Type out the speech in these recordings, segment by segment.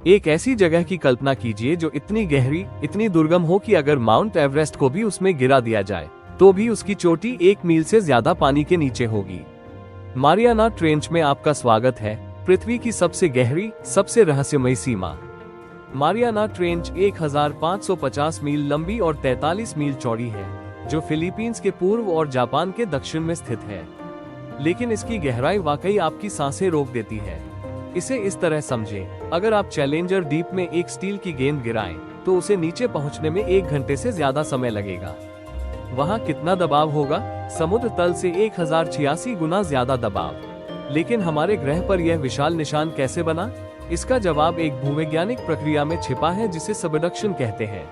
एक ऐसी जगह की कल्पना कीजिए जो इतनी गहरी, इतनी दुर्गम हो कि अगर माउंट एवरेस्ट को भी उसमें गिरा दिया जाए तो भी उसकी चोटी 1 मील से ज्यादा पानी के नीचे होगी। मारियाना ट्रेंच में आपका स्वागत है, पृथ्वी की सबसे गहरी, सबसे रहस्यमयी सीमा। मारियाना ट्रेंच 1550 मील लंबी और 43 मील चौड़ी है, जो फिलीपींस के पूर्व और जापान के दक्षिण में स्थित है। लेकिन इसकी गहराई वाकई आपकी सांसें रोक देती है। इसे इस तरह समझें, अगर आप चैलेंजर डीप में एक स्टील की गेंद गिराएं, तो उसे नीचे पहुंचने में 1 घंटे से ज्यादा समय लगेगा। वहां कितना दबाव होगा? समुद्र तल से 1086 गुना ज्यादा दबाव। लेकिन हमारे ग्रह पर यह विशाल निशान कैसे बना? इसका जवाब एक भूवैज्ञानिक प्रक्रिया में छिपा है जिसे सबडक्शन कहते हैं।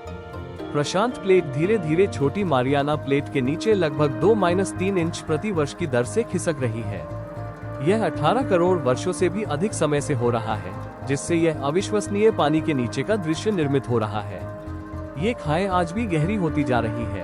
प्रशांत प्लेट धीरे धीरे छोटी मारियाना प्लेट के नीचे लगभग 2-3 इंच प्रति वर्ष की दर से खिसक रही है। यह 18 करोड़ वर्षों से भी अधिक समय से हो रहा है, जिससे यह अविश्वसनीय पानी के नीचे का दृश्य निर्मित हो रहा है। ये खाई आज भी गहरी होती जा रही है।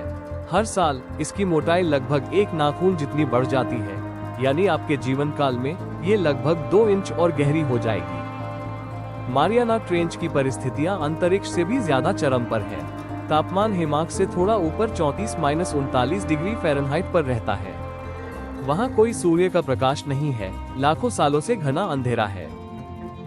हर साल इसकी मोटाई लगभग 1 नाखून जितनी बढ़ जाती है, यानी आपके जीवन काल में ये लगभग 2 इंच और गहरी हो जाएगी। मारियाना ट्रेंच की परिस्थितियां अंतरिक्ष से भी ज्यादा चरम पर है। तापमान हिमांक से थोड़ा ऊपर 34-39 डिग्री फ़ारेनहाइट पर रहता है। वहाँ कोई सूर्य का प्रकाश नहीं है, लाखों सालों से घना अंधेरा है।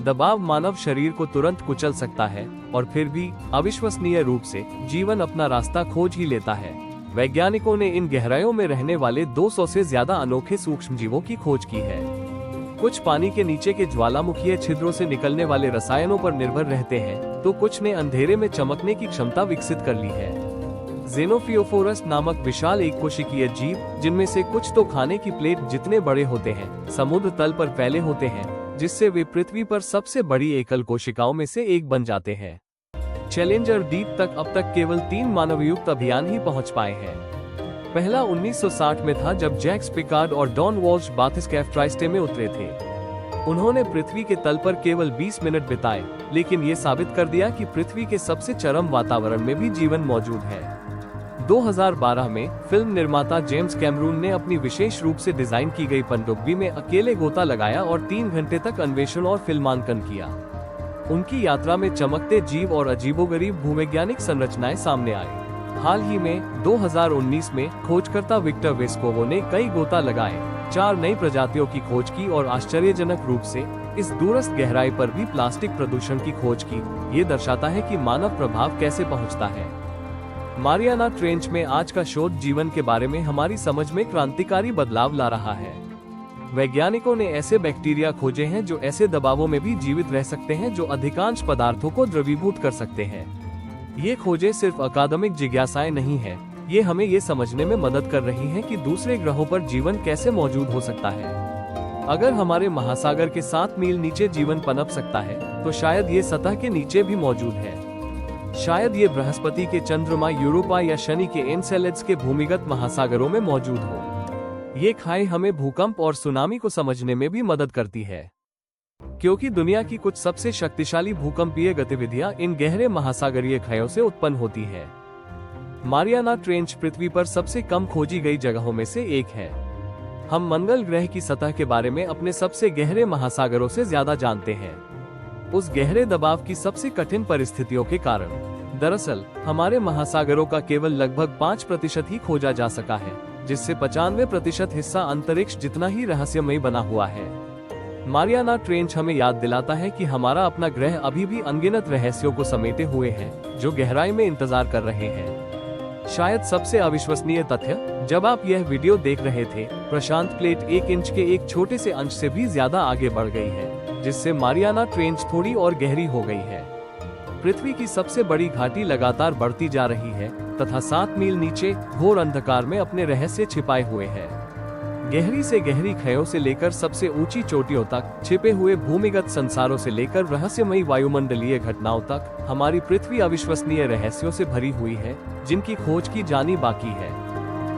दबाव मानव शरीर को तुरंत कुचल सकता है, और फिर भी अविश्वसनीय रूप से जीवन अपना रास्ता खोज ही लेता है। वैज्ञानिकों ने इन गहराइयों में रहने वाले 200 से ज्यादा अनोखे सूक्ष्मजीवों की खोज की है। कुछ पानी के नीचे के ज्वालामुखीय छिद्रों से निकलने वाले रसायनों पर निर्भर रहते हैं, तो कुछ ने अंधेरे में चमकने की क्षमता विकसित कर ली है। ज़ेनोफियोफोरस नामक विशाल एक कोशिकीय जीव, जिनमें से कुछ तो खाने की प्लेट जितने बड़े होते हैं, समुद्र तल पर फैले होते हैं, जिससे वे पृथ्वी पर सबसे बड़ी एकल कोशिकाओं में से एक बन जाते हैं। चैलेंजर डीप तक अब तक केवल 3 मानवयुक्त अभियान ही पहुंच पाए हैं। पहला 1960 में था, जब जैक्स पिकार्ड और डॉन वॉल्श बाथिस्कैफ ट्राइस्टे में उतरे थे। उन्होंने पृथ्वी के तल पर केवल 20 मिनट बिताए, लेकिन ये साबित कर दिया कि पृथ्वी के सबसे चरम वातावरण में भी जीवन मौजूद है। 2012 में फिल्म निर्माता जेम्स कैमरून ने अपनी विशेष रूप से डिजाइन की गई पनडुब्बी में अकेले गोता लगाया और 3 घंटे तक अन्वेषण और फिल्मांकन किया। उनकी यात्रा में चमकते जीव और अजीबोगरीब भूवैज्ञानिक संरचनाएं सामने आई। हाल ही में 2019 में खोजकर्ता विक्टर वेस्कोवो ने कई गोता लगाए, 4 नई प्रजातियों की खोज की और आश्चर्यजनक रूप से इस दूरस्थ गहराई पर भी प्लास्टिक प्रदूषण की खोज की। ये दर्शाता है कि मानव प्रभाव कैसे पहुंचता है। मारियाना ट्रेंच में आज का शोध जीवन के बारे में हमारी समझ में क्रांतिकारी बदलाव ला रहा है। वैज्ञानिकों ने ऐसे बैक्टीरिया खोजे हैं जो ऐसे दबावों में भी जीवित रह सकते हैं जो अधिकांश पदार्थों को द्रवीभूत कर सकते हैं। ये खोजें सिर्फ अकादमिक जिज्ञासाएं नहीं है, ये हमें ये समझने में मदद कर रही हैं कि दूसरे ग्रहों पर जीवन कैसे मौजूद हो सकता है। अगर हमारे महासागर के 7 मील नीचे जीवन पनप सकता है, तो शायद ये सतह के नीचे भी मौजूद है। शायद ये बृहस्पति के चंद्रमा, यूरोपा या शनि के एनसेलेड्स के भूमिगत महासागरों में मौजूद हो। ये खाई हमें भूकंप और सुनामी को समझने में भी मदद करती है, क्योंकि दुनिया की कुछ सबसे शक्तिशाली भूकंपीय गतिविधियां इन गहरे महासागरीय खाइयों से उत्पन्न होती है। मारियाना ट्रेंच पृथ्वी पर सबसे कम खोजी गई जगहों में से एक है। हम मंगल ग्रह की सतह के बारे में अपने सबसे गहरे महासागरों से ज्यादा जानते हैं, उस गहरे दबाव की सबसे कठिन परिस्थितियों के कारण। दरअसल हमारे महासागरों का केवल लगभग 5% ही खोजा जा सका है, जिससे 95% हिस्सा अंतरिक्ष जितना ही रहस्यमयी बना हुआ है। मारियाना ट्रेंच हमें याद दिलाता है कि हमारा अपना ग्रह अभी भी अनगिनत रहस्यों को समेटे हुए है, जो गहराई में इंतजार कर रहे हैं। शायद सबसे अविश्वसनीय तथ्य, जब आप यह वीडियो देख रहे थे, प्रशांत प्लेट 1 इंच के एक छोटे से अंश से भी ज्यादा आगे बढ़ गई है, जिससे मारियाना ट्रेंच थोड़ी और गहरी हो गई है। पृथ्वी की सबसे बड़ी घाटी लगातार बढ़ती जा रही है तथा 7 मील नीचे घोर अंधकार में अपने रहस्य छिपाए हुए है। गहरी से गहरी खाइयों से लेकर सबसे ऊंची चोटियों तक, छिपे हुए भूमिगत संसारों से लेकर रहस्यमयी वायुमंडलीय घटनाओं तक, हमारी पृथ्वी अविश्वसनीय रहस्यों से भरी हुई है, जिनकी खोज की जानी बाकी है।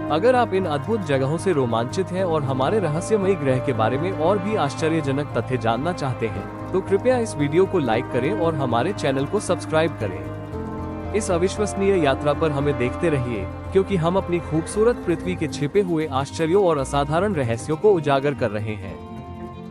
अगर आप इन अद्भुत जगहों से रोमांचित हैं और हमारे रहस्यमयी ग्रह के बारे में और भी आश्चर्यजनक तथ्य जानना चाहते हैं, तो कृपया इस वीडियो को लाइक करें और हमारे चैनल को सब्सक्राइब करें। इस अविश्वसनीय यात्रा पर हमें देखते रहिए, क्योंकि हम अपनी खूबसूरत पृथ्वी के छिपे हुए आश्चर्यों और असाधारण रहस्यों को उजागर कर रहे हैं।